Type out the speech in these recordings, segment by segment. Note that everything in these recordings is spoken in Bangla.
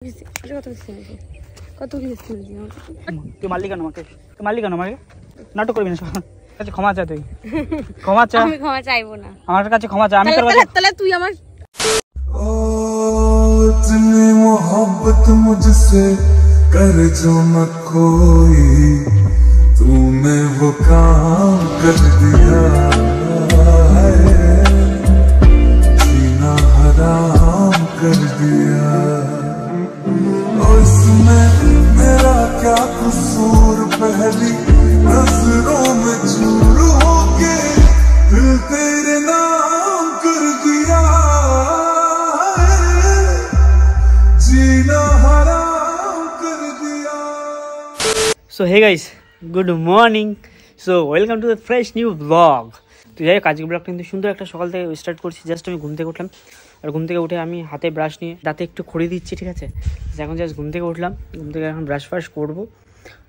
কত তুই মারলি কেন আমাকে? তুই মারলি কেন আমাকে? নাটক করবি না, কাছে ক্ষমা চা, তুই ক্ষমা চা। আমি ক্ষমা চাইবো না, আমার কাছে ক্ষমা চা। আমি তোর কাছে তাহলে তুই আমার इतनी मोहब्बत मुझसे कर जो न कोई, तूने वो काम कर दिया है, जीना हराम कर दिया। और इसमें मेरा क्या कसूर, पहली नजरों में चूर होके दिल तेरे नाम कर दिया, जीना हराम कर दिया। So hey guys, good morning. So welcome to the fresh new blog. তো যাই হোক, আজকে ব্লগটা কিন্তু সুন্দর একটা সকাল থেকে স্টার্ট করছি। জাস্ট আমি ঘুম থেকে উঠলাম, আর ঘুম থেকে উঠে আমি হাতে ব্রাশ নিয়ে দাঁতে একটু খড়ি দিচ্ছি, ঠিক আছে। এখন জাস্ট ঘুম থেকে উঠলাম, ঘুম থেকে এখন ব্রাশ ফ্রাশ করবো,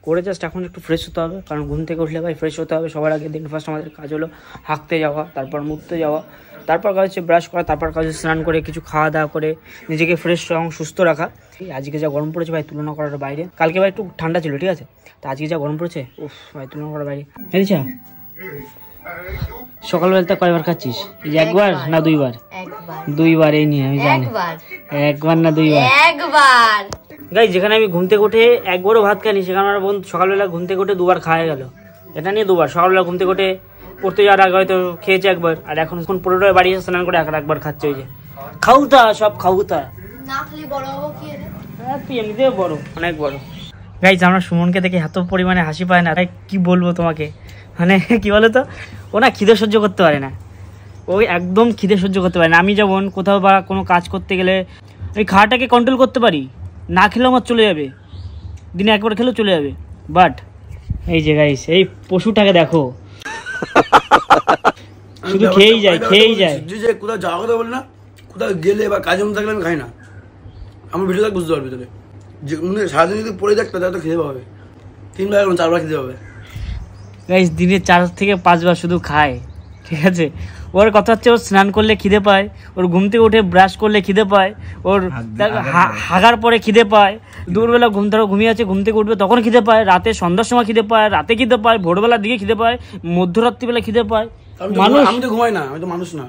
করে জাস্ট এখন একটু ফ্রেশ হতে হবে, কারণ ঘুম থেকে উঠলে ভাই ফ্রেশ হতে হবে। সবার আগে দিন ফার্স্ট আমাদের কাজ হলো হাঁকতে যাওয়া, তারপর মুততে যাওয়া, তারপর কাজ হচ্ছে ব্রাশ করা, তারপর কাজ হচ্ছে স্নান করে কিছু খাওয়া দাওয়া করে নিজেকে ফ্রেশ এবং সুস্থ রাখা। আজকে যা গরম পড়েছে ভাই, তুলনা করার বাইরে। কালকে ভাই একটু ঠান্ডা ছিল, ঠিক আছে, তো আজকে যা গরম পড়েছে, উফ ভাই, তুলনা করার বাইরে। বুঝেছ, সকালবেলাটা কয়বার খাচ্ছিস? একবার না দুইবার? দুইবার। এই নিয়ে আমি জানি, একবার না দুইবার? একবার। গাই, যেখানে আমি ঘুম থেকে উঠে একবারও ভাত খাইনি, সেখানে আমার বোন সকালবেলা ঘুম থেকে উঠে দুবার খাওয়া গেল। এটা নিয়ে দুবার। সকালবেলা ঘুম থেকে উঠে পড়তে যাওয়ার আগে হয়তো খেয়েছে একবার, আর এখন পুরোটাই বাড়ি এসে স্নান করে একবার খাচ্ছে। ওই যে খাউতা, সব খাউতা। তুই এমনিতে বড়, অনেক বড়। গাইজ, আমরা সুমনকে দেখে এত পরিমাণে হাসি পায় না, তাই কি বলবো তোমাকে, মানে কি বলতো, ও না খিদে সহ্য করতে পারে না, ওই একদম খিদে সহ্য করতে পারে না। আমি যেমন কোথাও বা কোনো কাজ করতে গেলে ওই খাওয়াটাকে কন্ট্রোল করতে পারি, না খেলেও আমার চলে যাবে, দিনে একবার খেলেও চলে যাবে। বাট এই যে গাইস, এই পশুটাকে দেখো, শুধু খেয়েই যায়, খেয়েই যায়। কোথাও যাওয়ার কথা বলি না, কোথাও গেলে বা কাজে মধ্যে থাকলে আমি খাই না। আমার ভিডিও দেখ, বুঝতে পারবি তোকে, যে সারাদিন যদি পড়ে থাকতো তাহলে তো খেতে পাবে, 3 বার 4 বার খেতে পাবে। গাইস, দিনে 4 থেকে 5 বার শুধু খায়, ঠিক আছে। ওর কথা হচ্ছে, ওর স্নান করলে খিদে পায়, ওর ঘুম থেকে উঠে ব্রাশ করলে খিদে পায়, ওর হাগার পরে খিদে পায়, দুপুরবেলা ঘুমিয়ে আছে, ঘুম থেকে উঠবে তখন খিদে পায়, রাতে সন্ধ্যার সময় খিদে পায়, রাতে খিদে পায়, ভোরবেলার দিকে খিদে পায়, মধ্যরাত্রিবেলা খিদে পায়। আমি তো ঘুমাই না, আমি তো মানুষ না।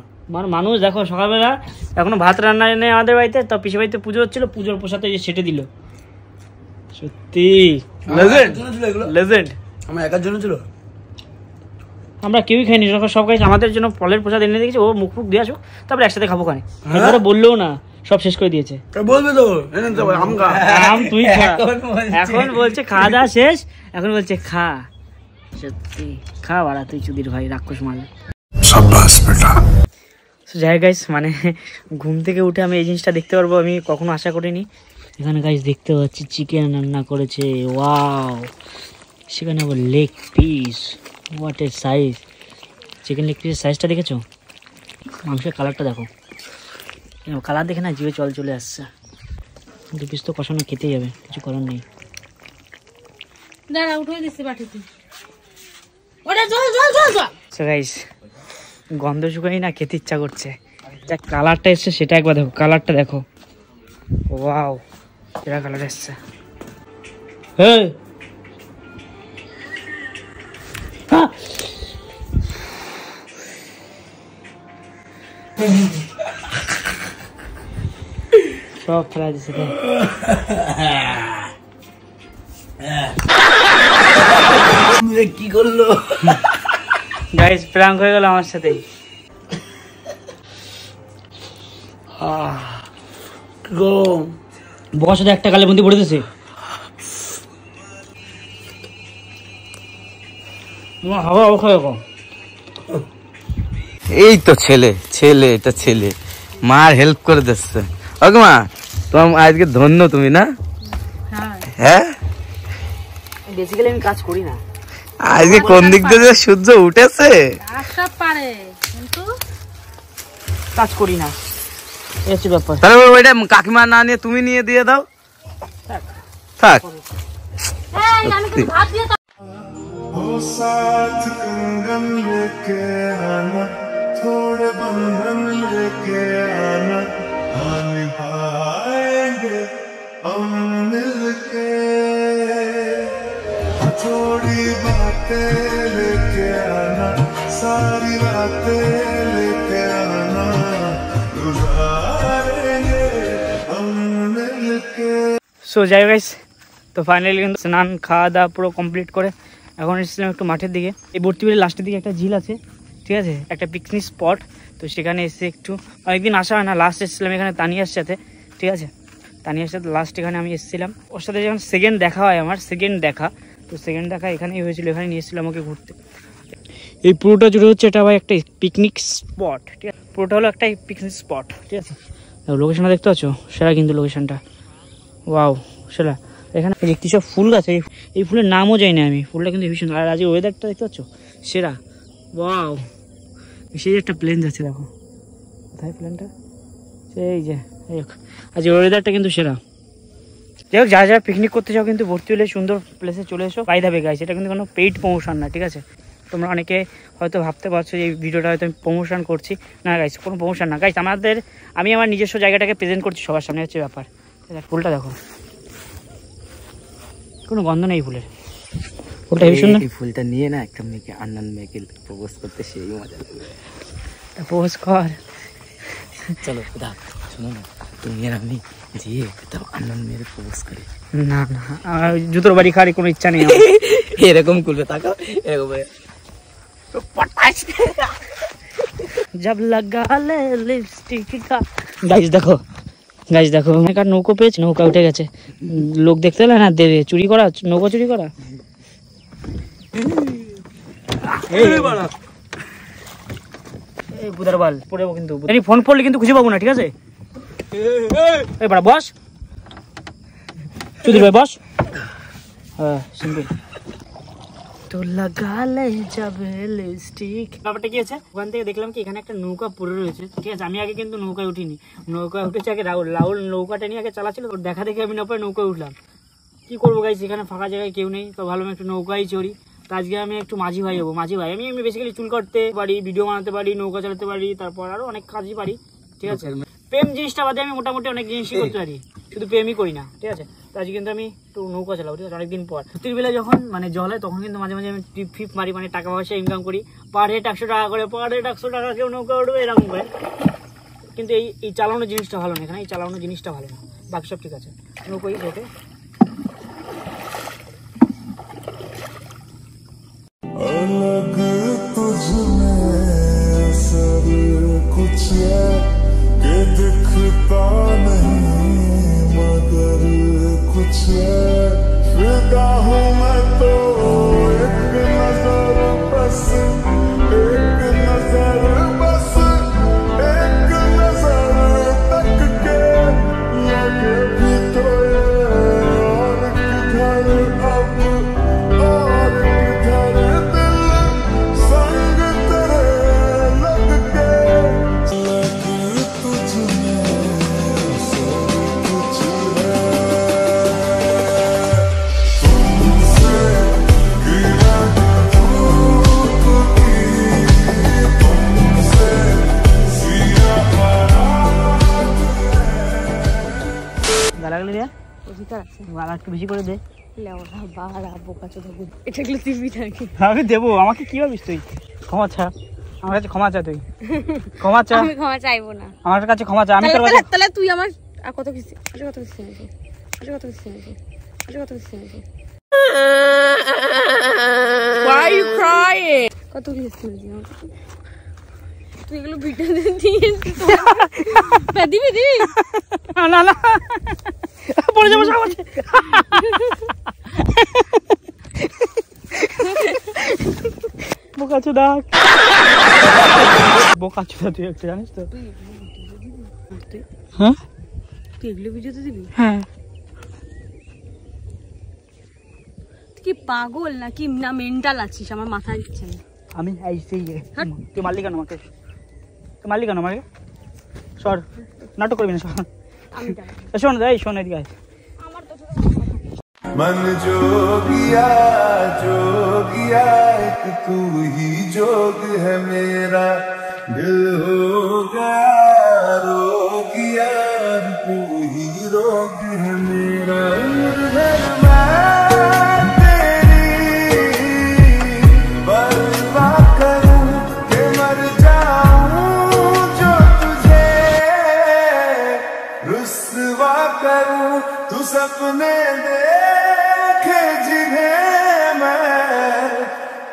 মানুষ দেখো, সকালবেলা এখনো ভাত রান্না নেই আমাদের বাড়িতে, তো পিসের বাড়িতে পুজো হচ্ছিল, পুজোর প্রসাদে সেটে দিল। সত্যি লেজেন্ড। আমার একার জন্য ছিল, আমরা কেউই খাইনি, সব খাইছি। আমাদের জন্য ফলের প্রসাদ এনে দিয়েছে, ও মুখ ফুক দিয়ে আসুক, তারপরে একসাথে খাবো। খানে একবারে বললেও না, সব শেষ করে দিয়েছে। বলবে তো আম তুই খা। এখন বলছে খাওয়া দাওয়া শেষ, এখন বলছে খা। সত্যি খা বাড়া, তুই চুদির ভাই, রাক্ষস মাল। যাই গাইস, মানে ঘুম থেকে উঠে আমি এই জিনিসটা দেখতে পারবো, আমি কখনো আশা করিনি। এখানে গাইস দেখতে পাচ্ছি চিকেন রান্না করেছে, ওয়াও। সেখানে আবার leg piece, what a size. Chicken leg পিসের সাইজটা দেখেছো? মাংসের কালারটা দেখো, কালার দেখে না জিভে জল চলে আসছে। দু পিস তো কষানো খেতেই যাবে, কিছু করার নেই। গন্ধ শুকাই না, খেতে ইচ্ছা করছে। যা কালারটা এসছে সেটা একবার দেখো, কালারটা দেখো, ওয়াও, এরা কালার এসছে। হ্যাঁ, সব ফেলা দিচ্ছে। কি করলো গাইস, প্র্যাঙ্ক হয়ে গেল আমার সাথেই। বকার সাথে একটা গালে বন্দি পড়ে দিয়েছে। এই তো ছেলে, এটা ছেলে মার হেল্প করে দিচ্ছে। ওকে মা, তোমার আজকে ধন্য তুমি না? হ্যাঁ, বেসিক্যালি আমি কাজ করি না। আজকে কোন দিক দিয়ে সূর্য উঠেছে, সব পারে কিন্তু কাজ করি না, এই হচ্ছে ব্যাপার। তাহলে ওইটা কাকিমা না নিয়ে তুমি নিয়ে দিয়ে দাও, থাক। साथ कंगन लेके आना, थोड़े बंधन लेके आना, निभाएंगे हम मिलके थोड़ी बातें लेके आना, सारी रातें लेके आना, गुजारेंगे हम मिलके। সো যাই গাইস, তো ফাইনালি কিন্তু স্নান খাওয়া দাওয়া পুরো কমপ্লিট করে এখন এসেছিলাম একটু মাঠের দিকে। এই বর্তিবাড়ির লাস্টের দিকে একটা ঝিল আছে, ঠিক আছে, একটা পিকনিক স্পট। তো সেখানে এসে একটু অনেকদিন আসা হয় না, লাস্ট এসেছিলাম এখানে তানিয়ার সাথে, ঠিক আছে, তানিয়ার সাথে লাস্ট এখানে আমি এসেছিলাম। ওর সাথে যখন সেকেন্ড দেখা হয়, আমার সেকেন্ড দেখা, তো সেকেন্ড দেখা এখানেই হয়েছিল, এখানে নিয়ে এসেছিলাম আমাকে ঘুরতে। এই পুরোটা জুড়ে হচ্ছে এটা ভাই একটা পিকনিক স্পট, ঠিক আছে, পুরোটা হলো একটা পিকনিক স্পট, ঠিক আছে। লোকেশনটা দেখতে পাচ্ছ, সেরা কিন্তু লোকেশনটা, ওয়াও সেরা। এখানে দেখতে সব ফুল গাছ, এই ফুলের নামও জানি না আমি, ফুলটা কিন্তু ভীষণ। আর আজকে ওয়েদারটা দেখতে পাচ্ছ সেরা, ওয়াও। সেই একটা প্লেন যাচ্ছে, দেখো কোথায় প্লেনটা, সেই যে আজকে ওয়েদারটা কিন্তু সেরা। যাই হোক, যারা যারা পিকনিক করতে চাও কিন্তু ভর্তি হলে সুন্দর প্লেসে চলে এসো। বাই দ্য ওয়ে গাইস, এটা কিন্তু কোনো পেইড প্রমোশন না, ঠিক আছে। তোমরা অনেকে হয়তো ভাবতে পারছো যে এই ভিডিওটা হয়তো আমি প্রমোশন করছি, না গাইস, কোনো প্রমোশন না গাইস। আমি আমার নিজস্ব জায়গাটাকে প্রেজেন্ট করছি সবার সামনে, হচ্ছে ব্যাপার। ফুলটা দেখো, কোনো গন্ধ নেই ফুলের, ফুলটা হেবি সুন্দর। এই ফুলটা নিয়ে না একটা মেয়েকে, আন্নান মেয়েকে প্রপোজ করতে সেই মজা লাগবে। প্রপোজ কর, চলো দাও, শোনো না, তুমি আর আমি যেয়ে তাও আন্নান মেয়ের প্রপোজ করি। না না, আমার জুতোর বাড়ি খাওয়ার কোনো ইচ্ছা নেই। এরকম করবে, তাকাও এরকম जब लगा ले लिपस्टिक का। गाइस देखो, গাইস দেখো, এখানকার নৌকো পেয়েছে, নৌকা উঠে গেছে। লোক দেখতে পেলে না, দেবে চুরি করা, নৌকা চুরি করা। এই বুদারবাল পড়ে যাবো কিন্তু, ফোন করলে কিন্তু খুঁজে পাবো না, ঠিক আছে। এই বাড়া বস, চুদির ভাই বস। হ্যাঁ সিম্পল। তো লাগালে যাবে লিপস্টিক। ব্যাপারটা কি আছে, ওখান থেকে দেখলাম কি এখানে একটা নৌকা পড়ে রয়েছে, ঠিক আছে। আমি আগে কিন্তু নৌকায় উঠিনি, নৌকায় উঠেছে আগে রাহুল নৌকাটা নিয়ে আগে চালাচ্ছিল, ওর দেখা দেখে আমি না পাই নৌকায় উঠলাম। কি করবো গাইস, এখানে ফাঁকা জায়গায় কেউ নেই, তো ভালো আমি একটু নৌকায় চড়ি। তো আজকে আমি একটু মাঝি ভাই হবো। মাঝি ভাই আমি বেসিক্যালি চুল কাটতে পারি, ভিডিও বানাতে পারি, নৌকা চালাতে পারি, তারপর আরো অনেক কাজই পারি, ঠিক আছে। প্রেম জিনিসটা বাদে আমি মোটামুটি অনেক জিনিসই করতে পারি, শুধু প্রেমই করি না, ঠিক আছে। তো আজকে কিন্তু আমি একটু নৌকা চালাবো, ঠিক আছে, অনেকদিন পর। রাত্রির বেলা যখন মানে জল হয় তখন কিন্তু মাঝে মাঝে আমি ট্রিপ ফিপ মারি, মানে টাকা পয়সা ইনকাম করি। পার হেড 100 টাকা করে, পার হেড 100 টাকা কেউ নৌকা উঠবে এরকম করে। কিন্তু এই চালানোর জিনিসটা ভালো না, এখানে এই চালানোর জিনিসটা ভালো না, বাকি সব ঠিক আছে। নৌকোই ওকে। अलग तुझ में असर कुछ है कि दिखता नहीं, मगर कुछ है फिदा हूँ मैं तो एक नजर बस, एक नजर बस, एक नजर तक के लगे भी तो ये और किधर अब, और किधर दिल संग तेरे लग के। लग तुझ में सब कुछ है, तुमसे गिरा धूप की, तुमसे सिया बारात গালা গালি দেয়া, গালা একটু বেশি করে দে। আমি দেবো, আমাকে কি ভাবিস তুই? ক্ষমা চা, আমার কাছে ক্ষমা চা, তুই ক্ষমা চা। আমি ক্ষমা চাইবো না, আমার কাছে ক্ষমা চা, আমি তোর কাছে। তাহলে তুই আমার আর কত কিছু, কত কিছু শুনেছি, কত কিছু শুনেছি, কত কিছু শুনেছি। Why are you crying? কত কিছু শুনেছি, তুই এগুলো ভিডিও দিয়েছিস, দিবি দিবি না না পড়ে যাবো সমাজে। বোকাচোদা, বোকাচোদা তুই একটা, জানিস তো? হ্যাঁ তুই এগুলো ভিডিওতে দিবি? হ্যাঁ। তুই কি পাগল নাকি না মেন্টাল আছিস? আমার মাথা দিচ্ছে না। আমি সেই তুই মারলি কেন আমাকে? তুই মারলি কেন আমাকে? সর, নাটক করবি না, সর। শোন এই শোন এদিকে আয়। मन जोगिया जोगिया एक तू ही जोग है मेरा, दिल हो गया रोगिया तू ही रोग है मेरा। तू सपने देखे जिन्हें मैं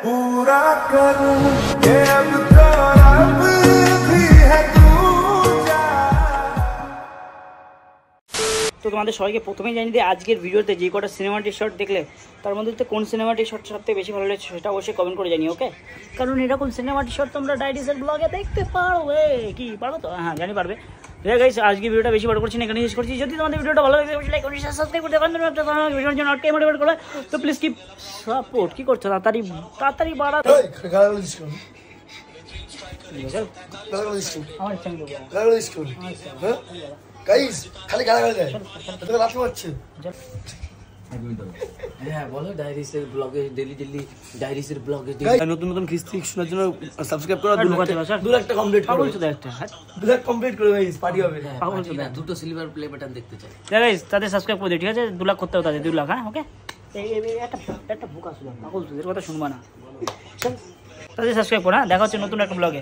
पूरा करूं ये अब तो रब भी है तू जा। তো তোমাদের সবাইকে প্রথমেই জানিয়ে দিই আজকের ভিডিওতে যে কটা সিনেমাটিক শট দেখলে তার মধ্যে তো কোন সিনেমাটিক শট সবথেকে বেশি ভালো লেগেছে সেটা অবশ্যই কমেন্ট করে জানিও, ওকে? কারণ এরকম সিনেমাটিক শট তোমরা ডাইরিসের ব্লগে দেখতে পারবে। কি পারবে তো? হ্যাঁ, জানি পারবে। গাইস, আজকে ভিডিওটা বেশি বড় করছি না, এখানে শেষ করছি। যদি তোমাদের ভিডিওটা ভালো লাগে অবশ্যই লাইক করো, সাবস্ক্রাইব করতে পারেন। ভিডিওর জন্য আটকে মোটিভেট করো, তো প্লিজ কিপ সাপোর্ট। কি করছো? তাড়াতাড়ি বাড়া। এই গালাগাল দিস কেন? গালাগাল দিস কেন? আমার ইচ্ছা নেই। গালাগাল দিস কেন? হ্যাঁ গাইস, খালি গালাগাল দেয়, তোকে লাফ মারছে। হ্যাঁ বলো, ডাইরিসের ব্লগে ডেলি ডাইরিসের ব্লগে নতুন নতুন কিস্তি শোনার জন্য সাবস্ক্রাইব করো। 2 লাখ টাকা কমপ্লিট করো। 2 লাখ কমপ্লিট করে গাইস, পার্টি হবে। দুটো সিলভার প্লে বাটন দেখতে চাই গাইস, তাদের সাবস্ক্রাইব করে দিও, ঠিক আছে? 2 লাখ করতে হবে তাদের, 2 লাখ। হ্যাঁ, ওকে? একটা বুক আসলো, পাগল তোদের কথা শুনবা না। তাদের সাবস্ক্রাইব করো। হ্যাঁ, দেখা হচ্ছে নতুন একটা ব্লগে।